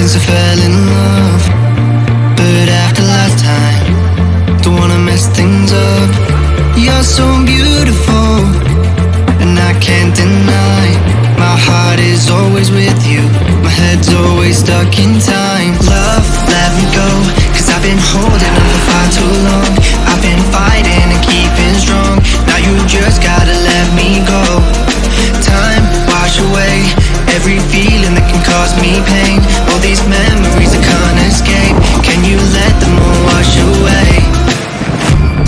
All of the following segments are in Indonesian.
since I fell in love, but after last time, don't wanna mess things up. You're so beautiful, and I can't deny. My heart is always with you, my head's always stuck in time. Love, let me go, cause I've been holding on for far too long. I've been fighting and keeping strong, now you just gotta let me go. Time, wash away every feeling that can cause me pain. All these memories I can't escape, can you let them all wash away?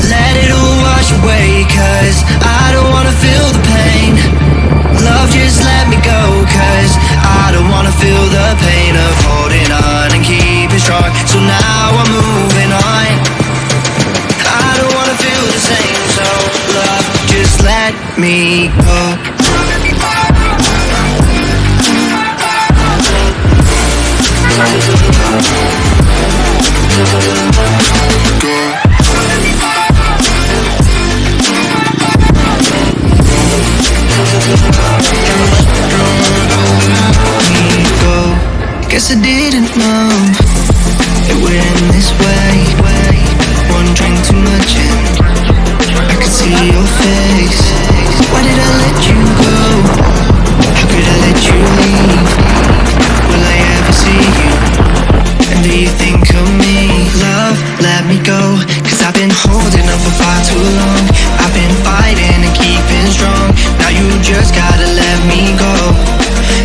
Let it all wash away, cause I don't wanna feel the pain. Love, just let me go, cause I don't wanna feel the pain of holding on and keeping strong. So now I'm moving on, I don't wanna feel the same. So love, just let me go. Guess I didn't know it would end this way. One drink too much and I could see your face. Why did I let you go? How could I let you leave? Will I ever see you? And do you think of me? Love, let me go, cause I've been holding on for far too long. I've been fighting and keeping strong, now you just gotta let me go.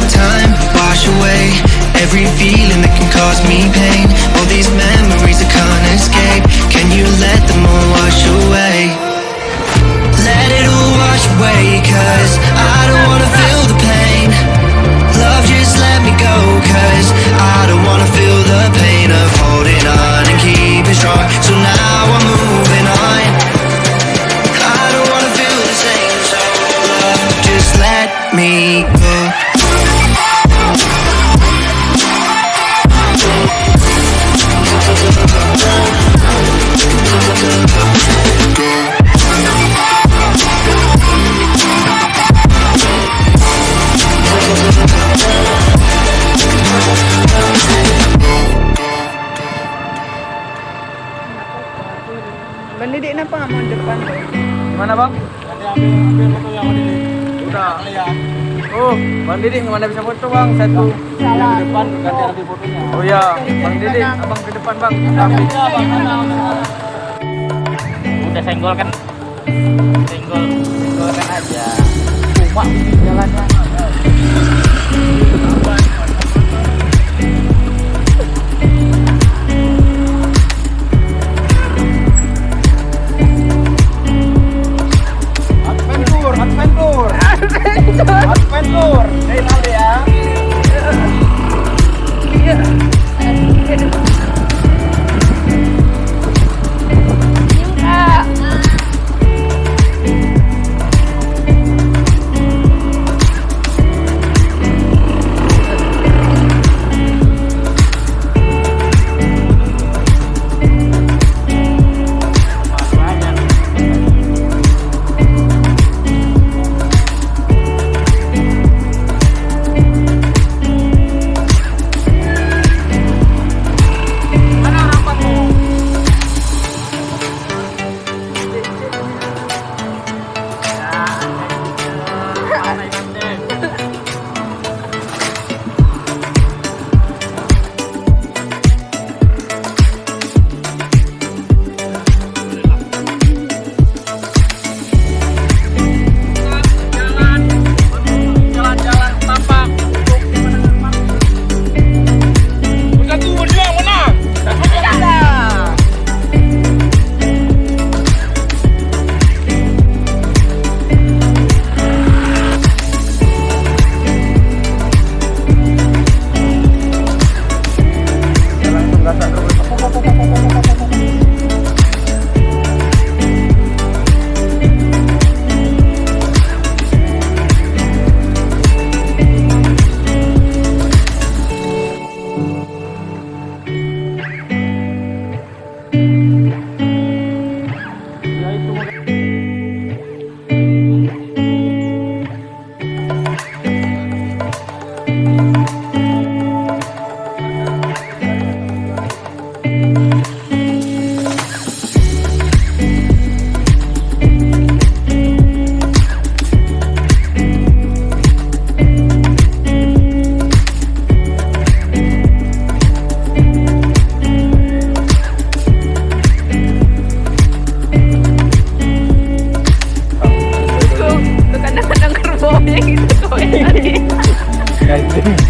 Time, wash away every feeling that can cause me pain. All these memories I can't escape, can you let them all wash away? Let it all wash away, cause I don't wanna feel the pain. Love, just let me go, cause I don't wanna feel the pain of holding on and keeping strong. So now I'm moving on, I don't wanna feel the same. So love, just let me go. Bandidik na pa, mau depan tuh. Gimana bang? Nanti ambil foto yang ada di Udah. ya. Oh, Bang Didik mana bisa foto bang? Satu. Yang di depan ganti ambil fotonya. Oh ya, Bang Didik, abang ke depan bang. Ambil. Udah senggolkan aja. Cuma ini jalannya. Adventure, dari nanti ya. Iya.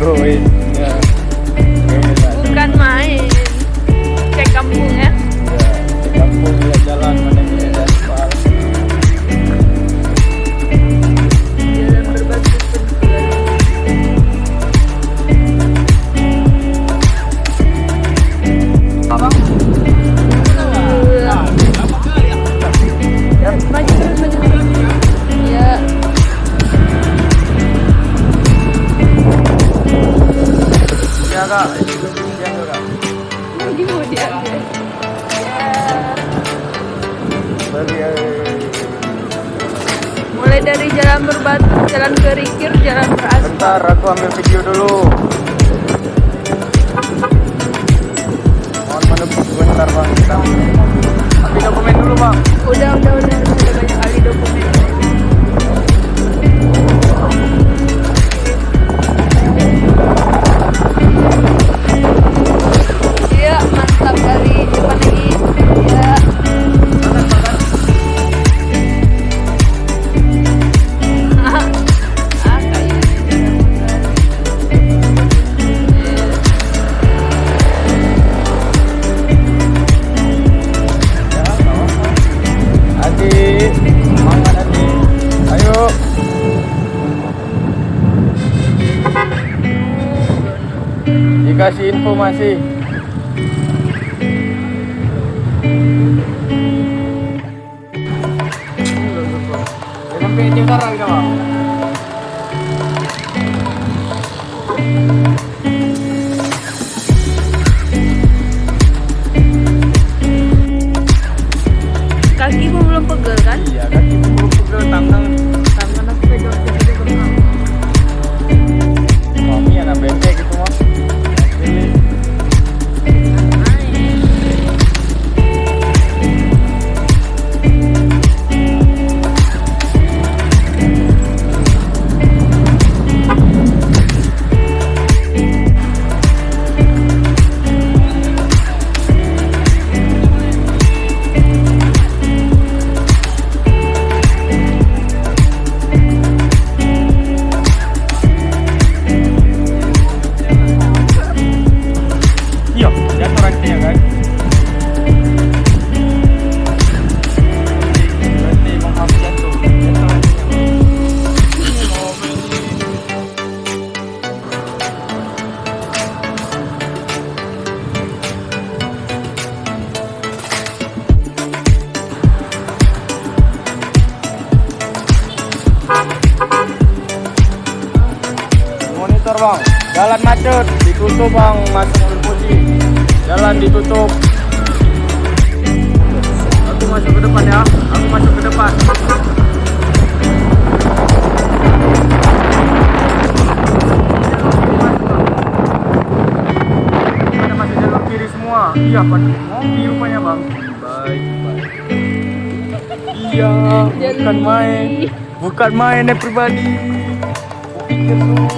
Woi. Ya. Bukan main. Cek kampung ya. Ya, di kampung lihat jalan mana yang tidak ada aspal. Jalan berbatu penuh. Abang. Maju terus, maju terus. Ya. Ya kak, ya kak. Lagi mau diambil. Ya. Mulai dari jalan berbatu, jalan kerikil, jalan beraspal. Bentar, aku ambil video dulu. Mohon menunggu sebentar bang. Kita ambil dokumen dulu bang. Udah banyak kali dokumen. Iya, mantap dari depan lagi. Ya. Adik, semangat adik. Ayo. Dikasih informasi. Sampai Jakarta kita bang. Kakimu belum pegel kan? Iya kan ibu belum pegel tangan aku pegang jadi kemana? Mami anak bebek gitu mah. Pilih. Iya, jatuh rantingnya guys. Berarti bang Hafiz jatuh rantingnya. Monitor bang, jalan macet, ditutup bang, masuk mobil putih. Jalan ditutup. Aku masuk ke depan ya, aku masuk ke depan. Ada masih jalur kiri semua. Iya pak, mobil rupanya bang. Baik. Iya, bukan main, bukan main pribadi. Pikir tuh.